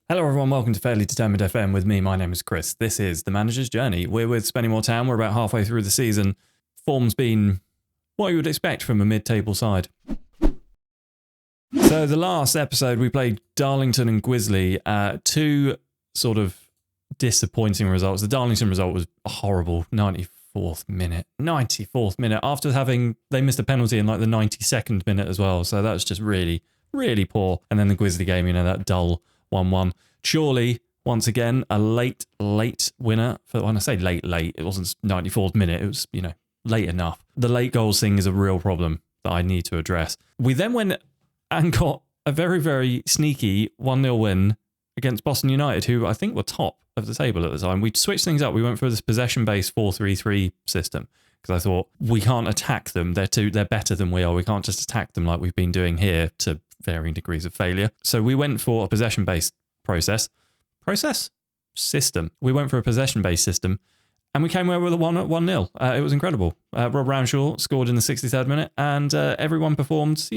Hello everyone, welcome to Fairly Determined FM with me. My name is Chris. This is The Manager's Journey. We're with Spennymoor Town. We're about halfway through the season. Form's been what you would expect from a mid-table side. So the last episode we played Darlington and Gwisley. Two sort of disappointing results. The Darlington result was horrible, 94th minute. After they missed a penalty in like the 92nd minute as well. So that was just really, really poor. And then the Gwisley game, that dull 1-1. Surely, once again, a late winner. When I say late, it wasn't 94th minute. It was, late enough. The late goals thing is a real problem that I need to address. We then went and got a very, very sneaky 1-0 win against Boston United, who I think were top of the table at the time. We switched things up. We went for this possession-based 4-3-3 system because I thought we can't attack them. They're better than we are. We can't just attack them like we've been doing here to varying degrees of failure. So we went for a possession-based system. We went for a possession-based system, and we came away with a 1-0. It was incredible. Rob Ramshaw scored in the 63rd minute, and everyone performed,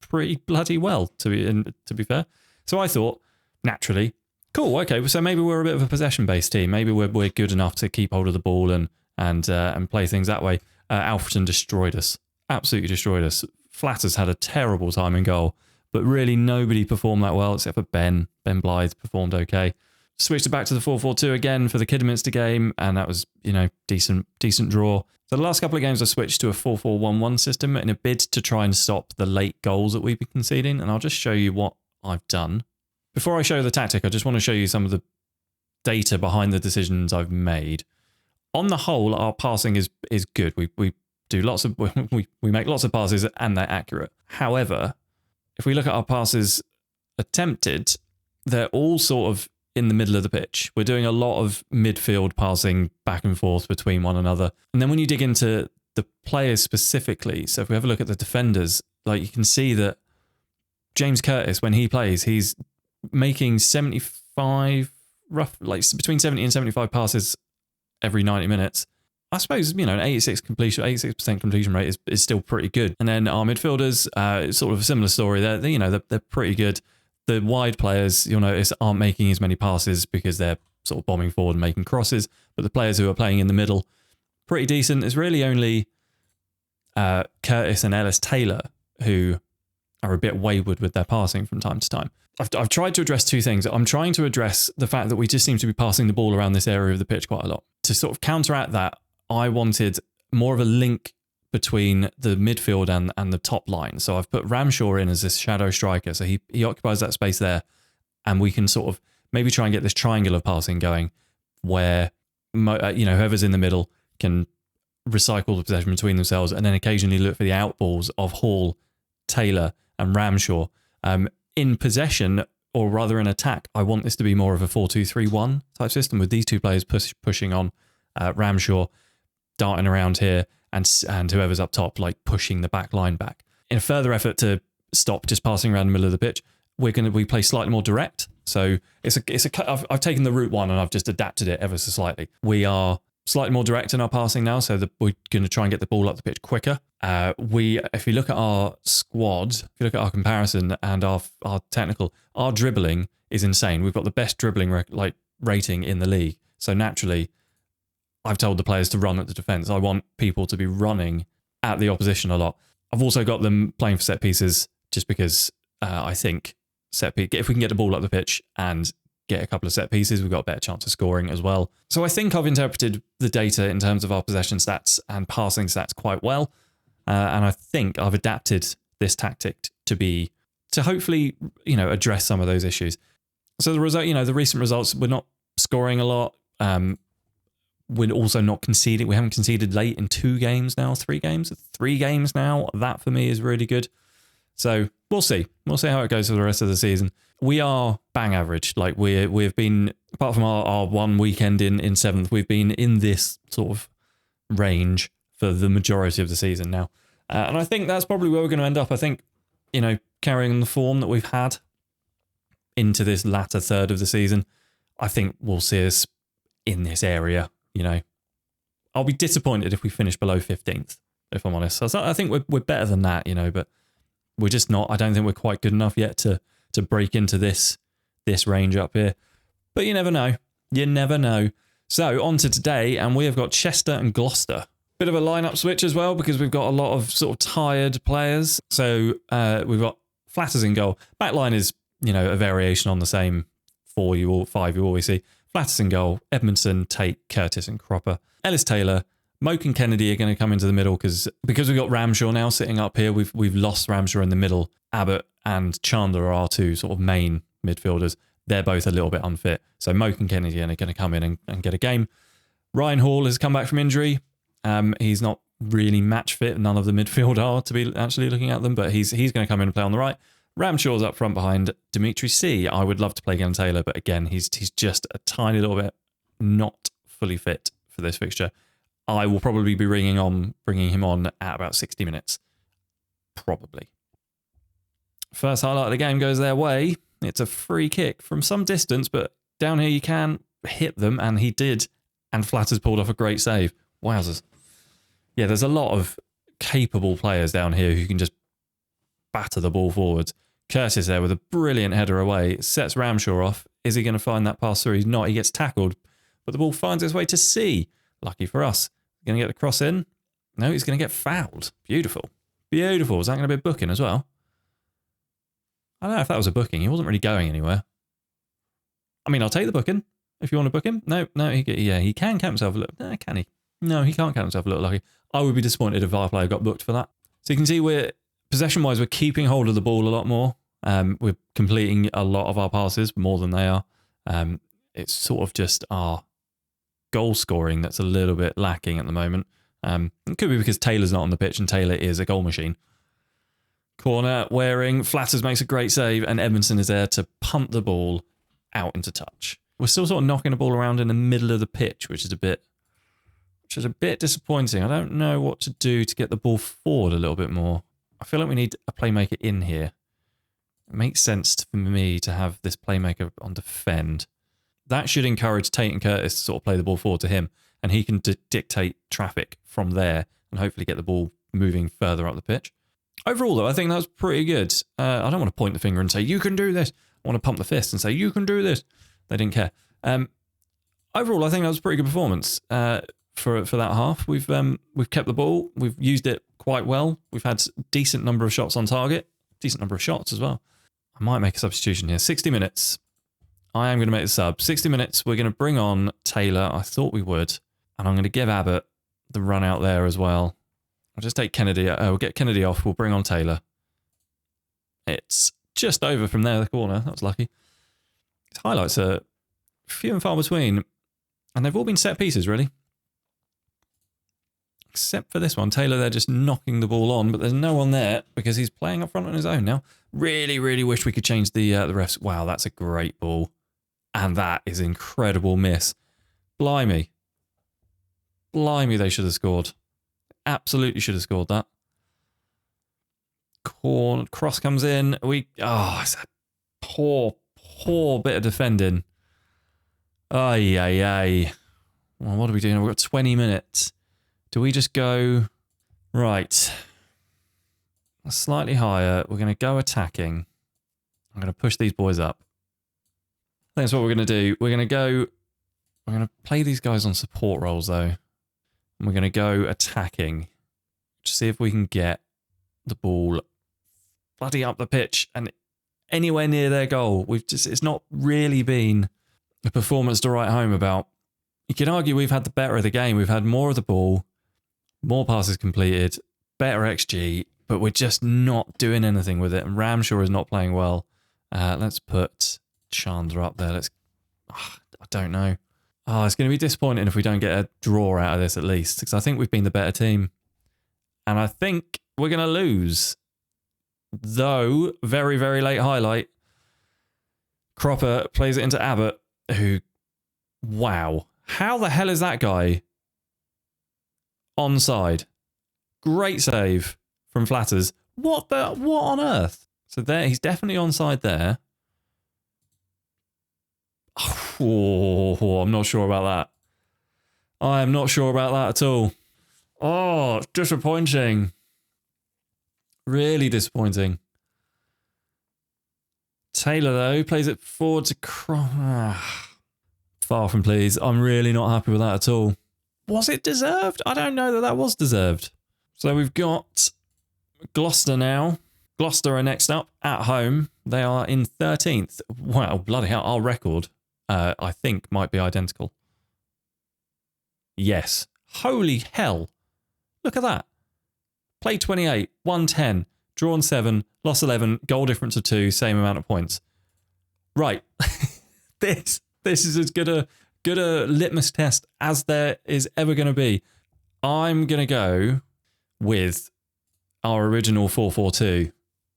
pretty bloody well, to be fair. So I thought, naturally, cool, okay, so maybe we're a bit of a possession-based team. Maybe we're good enough to keep hold of the ball and play things that way. Alfreton destroyed us, absolutely destroyed us. Flatters had a terrible time in goal, but really nobody performed that well except for Ben. Ben Blythe performed okay. Switched it back to the 4-4-2 again for the Kidderminster game, and that was, decent draw. So the last couple of games I switched to a 4-4-1-1 system in a bid to try and stop the late goals that we've been conceding, and I'll just show you what I've done. Before I show the tactic, I just want to show you some of the data behind the decisions I've made. On the whole, our passing is good. We do lots of we make lots of passes and they're accurate. However, if we look at our passes attempted, they're all sort of in the middle of the pitch. We're doing a lot of midfield passing back and forth between one another. And then when you dig into the players specifically, so if we have a look at the defenders, like you can see that James Curtis, when he plays, he's making 75, between 70 and 75 passes every 90 minutes. I suppose, an 86% completion rate is still pretty good. And then our midfielders, it's sort of a similar story. They're pretty good. The wide players, you'll notice, aren't making as many passes because they're sort of bombing forward and making crosses. But the players who are playing in the middle, pretty decent. It's really only Curtis and Ellis Taylor who are a bit wayward with their passing from time to time. I've tried to address two things. I'm trying to address the fact that we just seem to be passing the ball around this area of the pitch quite a lot. To sort of counteract that, I wanted more of a link between the midfield and the top line. So I've put Ramshaw in as this shadow striker. So he occupies that space there. And we can sort of maybe try and get this triangle of passing going where, whoever's in the middle can recycle the possession between themselves and then occasionally look for the outballs of Hall, Taylor and Ramshaw. In possession, or rather in attack, I want this to be more of a 4-2-3-1 type system with these two players pushing on, Ramshaw darting around here and whoever's up top like pushing the back line back. In a further effort to stop just passing around the middle of the pitch, we play slightly more direct. So I've taken the route one and I've just adapted it ever so slightly. We are slightly more direct in our passing now, so that we're going to try and get the ball up the pitch quicker. If you look at our squad, if you look at our comparison and our technical, our dribbling is insane. We've got the best dribbling rating in the league. So naturally, I've told the players to run at the defence. I want people to be running at the opposition a lot. I've also got them playing for set pieces just because I think if we can get the ball up the pitch and get a couple of set pieces, we've got a better chance of scoring as well. So I think I've interpreted the data in terms of our possession stats and passing stats quite well. And I think I've adapted this tactic to hopefully, address some of those issues. So the result, the recent results, we're not scoring a lot. We're also not conceding. We haven't conceded late in 3 games now. That for me is really good. So we'll see. We'll see how it goes for the rest of the season. We are bang average. Like we've been, apart from our one weekend in 7th, we've been in this sort of range for the majority of the season now. And I think that's probably where we're going to end up. I think, carrying on the form that we've had into this latter third of the season, I think we'll see us in this area. I'll be disappointed if we finish below 15th, if I'm honest. So I think we're better than that, but we're just not. I don't think we're quite good enough yet to break into this this range up here. But you never know. You never know. So on to today, and we have got Chester and Gloucester. Bit of a lineup switch as well, because we've got a lot of sort of tired players. So we've got Flatters in goal. Backline is, a variation on the same 4 or 5 you always see. Flatters in goal, Edmondson, Tate, Curtis and Cropper. Ellis Taylor, Moke and Kennedy are going to come into the middle because we've got Ramshaw now sitting up here. We've lost Ramshaw in the middle. Abbott and Chandler are our two sort of main midfielders. They're both a little bit unfit. So Moke and Kennedy are going to come in and get a game. Ryan Hall has come back from injury. He's not really match fit. None of the midfield are, to be actually looking at them, but he's going to come in and play on the right. Ramshaw's up front behind Dimitri C. I would love to play Glenn Taylor, but again, he's just a tiny little bit not fully fit for this fixture. I will probably be bringing him on at about 60 minutes. Probably. First highlight of the game goes their way. It's a free kick from some distance, but down here you can hit them, and he did. And Flatters pulled off a great save. Wowzers. Yeah, there's a lot of capable players down here who can just batter the ball forwards. Curtis there with a brilliant header away. It sets Ramshaw off. Is he going to find that pass through? He's not. He gets tackled, but the ball finds its way to C. Lucky for us. Going to get the cross in? No, he's going to get fouled. Beautiful. Beautiful. Is that going to be a booking as well? I don't know if that was a booking. He wasn't really going anywhere. I mean, I'll take the booking if you want to book him. No, he can count himself a little. Can he? No, he can't count himself a little lucky. I would be disappointed if our player got booked for that. So you can see possession-wise, we're keeping hold of the ball a lot more. We're completing a lot of our passes, more than they are. It's sort of just our goal scoring that's a little bit lacking at the moment. It could be because Taylor's not on the pitch, and Taylor is a goal machine. Corner, Waring, Flatters makes a great save, and Edmondson is there to punt the ball out into touch. We're still sort of knocking the ball around in the middle of the pitch, which is a bit disappointing. I don't know what to do to get the ball forward a little bit more. I feel like we need a playmaker in here. It makes sense for me to have this playmaker on defend. That should encourage Tate and Curtis to sort of play the ball forward to him, and he can dictate traffic from there and hopefully get the ball moving further up the pitch. Overall, though, I think that's pretty good. I don't want to point the finger and say, you can do this. I want to pump the fist and say, you can do this. They didn't care. Overall, I think that was a pretty good performance for that half. We've kept the ball. We've used it quite well. We've had a decent number of shots on target. Decent number of shots as well. I might make a substitution here. 60 minutes. I am going to make the sub. 60 minutes. We're going to bring on Taylor. I thought we would. And I'm going to give Abbott the run out there as well. I'll just take Kennedy. We'll get Kennedy off. We'll bring on Taylor. It's just over from there, the corner. That was lucky. His highlights are few and far between. And they've all been set pieces, really. Except for this one. Taylor there just knocking the ball on, but there's no one there because he's playing up front on his own now. Really, really wish we could change the refs. Wow, that's a great ball. And that is an incredible miss. Blimey. Blimey, they should have scored. Absolutely should have scored that. Cross comes in. It's a poor bit of defending. Ay. Well, what are we doing? We've got 20 minutes. Do we just go... Right. Slightly higher. We're going to go attacking. I'm going to push these boys up. I think that's what we're going to do. We're going to play these guys on support roles, though. And we're going to go attacking. To see if we can get the ball bloody up the pitch and anywhere near their goal. It's not really been a performance to write home about. You can argue we've had the better of the game. We've had more of the ball, more passes completed, better XG, but we're just not doing anything with it. And Ramshaw is not playing well. Let's put Chandler up there. I don't know. It's going to be disappointing if we don't get a draw out of this at least, because I think we've been the better team. And I think we're going to lose. Though, very, very late highlight. Cropper plays it into Abbott, who... Wow. How the hell is that guy onside? Great save from Flatters. What on earth? So there, he's definitely onside there. Oh, I'm not sure about that. I am not sure about that at all. Oh, disappointing. Really disappointing. Taylor, though, plays it forward to far from pleased. I'm really not happy with that at all. Was it deserved? I don't know that was deserved. So we've got Gloucester now. Gloucester are next up at home. They are in 13th. Wow, bloody hell. Our record, I think, might be identical. Yes. Holy hell. Look at that. Played 28, won 10, drawn 7, lost 11, goal difference of 2, same amount of points. Right. This is as good a litmus test as there is ever going to be. I'm going to go with our original 4-4-2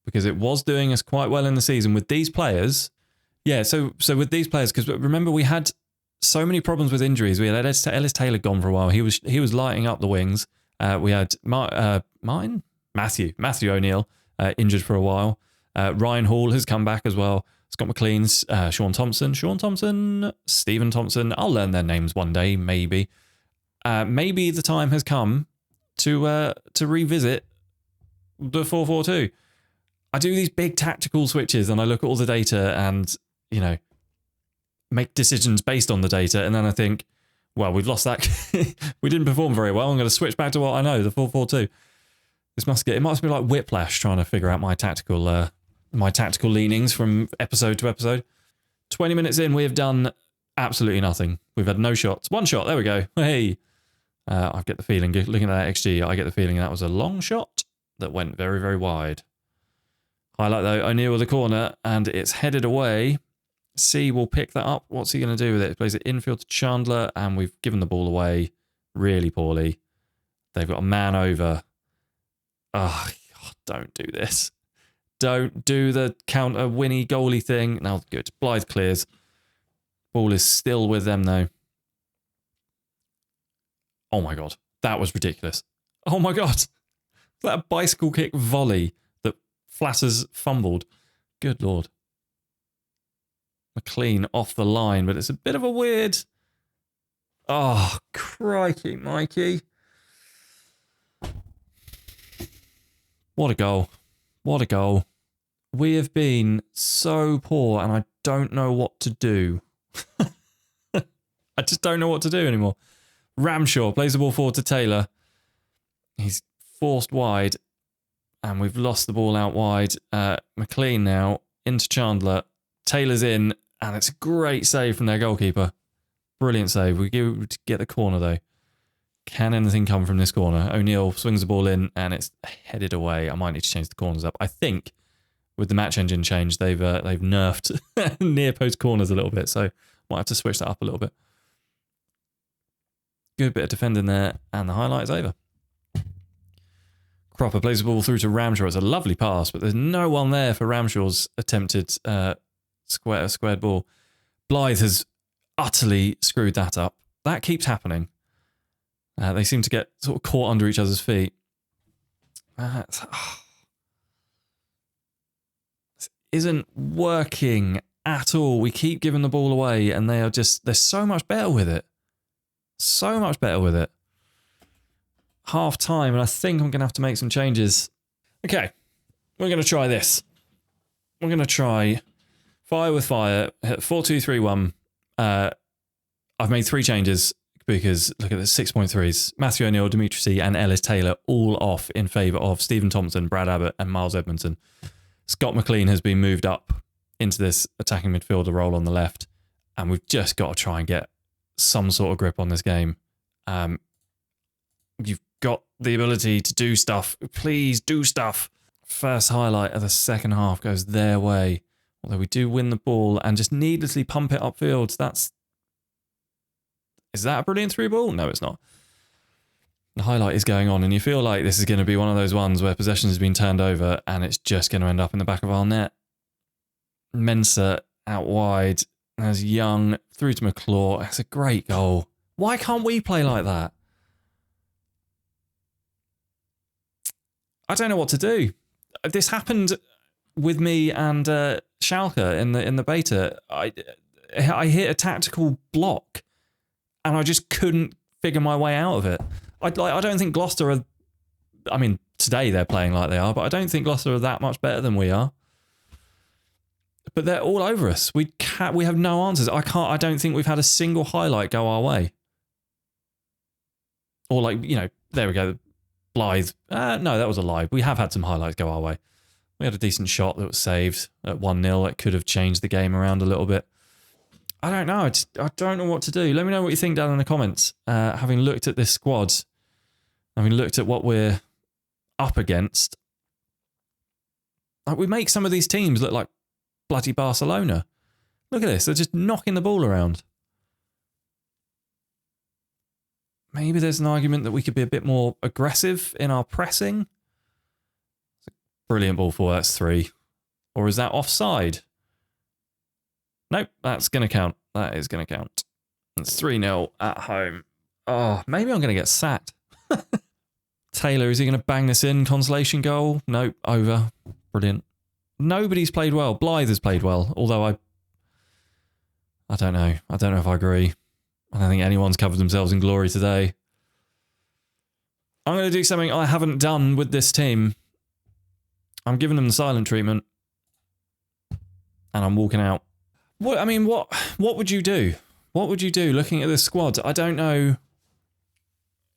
because it was doing us quite well in the season with these players. Yeah, so with these players, because remember we had so many problems with injuries. We had Ellis Taylor gone for a while. He was lighting up the wings. We had Matthew O'Neill injured for a while. Ryan Hall has come back as well. Scott McLean's, Sean Thompson, Stephen Thompson. I'll learn their names one day, maybe. Maybe the time has come to revisit the 4-4-2. I do these big tactical switches and I look at all the data and, make decisions based on the data. And then I think, well, we've lost that. We didn't perform very well. I'm going to switch back to what I know, the 4-4-2. It must be like whiplash trying to figure out my tactical leanings from episode to episode. 20 minutes in, we have done absolutely nothing. We've had no shots. One shot. There we go. Hey. I get the feeling, looking at that XG, I get the feeling that was a long shot that went very, very wide. Highlight though, O'Neill with the corner and it's headed away. C will pick that up. What's he going to do with it? He plays it infield to Chandler and we've given the ball away really poorly. They've got a man over. Oh, God, don't do this. Don't do the counter Winnie goalie thing. Now good. Blythe clears. Ball is still with them though. Oh my God. That was ridiculous. Oh my God. That bicycle kick volley that Flatters fumbled. Good Lord. McLean off the line, but it's a bit of a weird... Oh, crikey, Mikey. What a goal. What a goal. We have been so poor and I don't know what to do. I just don't know what to do anymore. Ramshaw plays the ball forward to Taylor. He's forced wide and we've lost the ball out wide. McLean now into Chandler. Taylor's in and it's a great save from their goalkeeper. Brilliant save. We get the corner though. Can anything come from this corner? O'Neill swings the ball in and it's headed away. I might need to change the corners up. I think with the match engine change, they've nerfed near post corners a little bit, so might have to switch that up a little bit. Good bit of defending there, and the highlight is over. Cropper plays the ball through to Ramshaw. It's a lovely pass, but there's no one there for Ramshaw's attempted squared ball. Blythe has utterly screwed that up. That keeps happening. They seem to get sort of caught under each other's feet. This isn't working at all. We keep giving the ball away and they're so much better with it. So much better with it. Half time, and I think I'm going to have to make some changes. Okay, we're going to try this. We're going to try fire with fire, 4-2-3-1. I've made 3 changes because look at the 6.3s. Matthew O'Neill, Dimitri C, and Ellis Taylor all off in favour of Stephen Thompson, Brad Abbott, and Miles Edmondson. Scott McLean has been moved up into this attacking midfielder role on the left, and we've just got to try and get some sort of grip on this game. You've got the ability to do stuff. Please do stuff. First highlight of the second half goes their way. Although we do win the ball and just needlessly pump it upfield. Is that a brilliant through ball? No, it's not. The highlight is going on and you feel like this is going to be one of those ones where possession has been turned over and it's just going to end up in the back of our net. Mensah out wide. As Young through to McClaw. That's a great goal. Why can't we play like that? I don't know what to do. This happened with me and Schalke in the beta. I hit a tactical block and I just couldn't figure my way out of it. I don't think Gloucester are... I mean, today they're playing like they are, but I don't think Gloucester are that much better than we are. But they're all over us. We have no answers. I don't think we've had a single highlight go our way. Or like, you know, there we go. Blythe. No, that was a lie. We have had some highlights go our way. We had a decent shot that was saved at 1-0. It could have changed the game around a little bit. I don't know. I don't know what to do. Let me know what you think down in the comments. Having looked at this squad, having looked at what we're up against, like we make some of these teams look like bloody Barcelona. Look at this. They're just knocking the ball around. Maybe there's an argument that we could be a bit more aggressive in our pressing. Brilliant ball for that's 3. Or is that offside? Nope, that's going to count. That is going to count. It's 3-0 at home. Oh, maybe I'm going to get sacked. Taylor, is he going to bang this in? Consolation goal? Nope, over. Brilliant. Nobody's played well. Blythe has played well, although I don't know. I don't know if I agree. I don't think anyone's covered themselves in glory today. I'm going to do something I haven't done with this team. I'm giving them the silent treatment. And I'm walking out. What would you do? What would you do looking at this squad? I don't know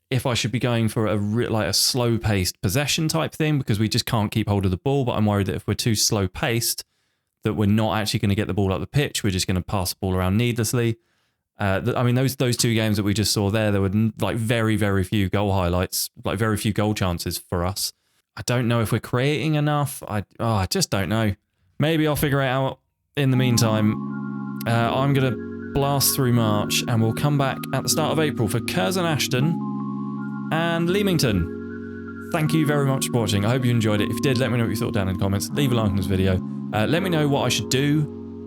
if I should be going for a slow-paced possession type thing because we just can't keep hold of the ball, but I'm worried that if we're too slow-paced, that we're not actually going to get the ball up the pitch. We're just going to pass the ball around needlessly. I mean, those 2 games that we just saw there were like very, very few goal highlights, like very few goal chances for us. I don't know if we're creating enough. I just don't know. Maybe I'll figure it out in the meantime. I'm going to blast through March and we'll come back at the start of April for Curzon Ashton and Leamington. Thank you very much for watching. I hope you enjoyed it. If you did, let me know what you thought down in the comments. Leave a like on this video. Let me know what I should do,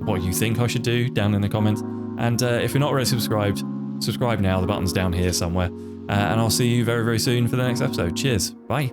what you think I should do down in the comments. And if you're not already subscribed, subscribe now. The button's down here somewhere. And I'll see you very, very soon for the next episode. Cheers. Bye.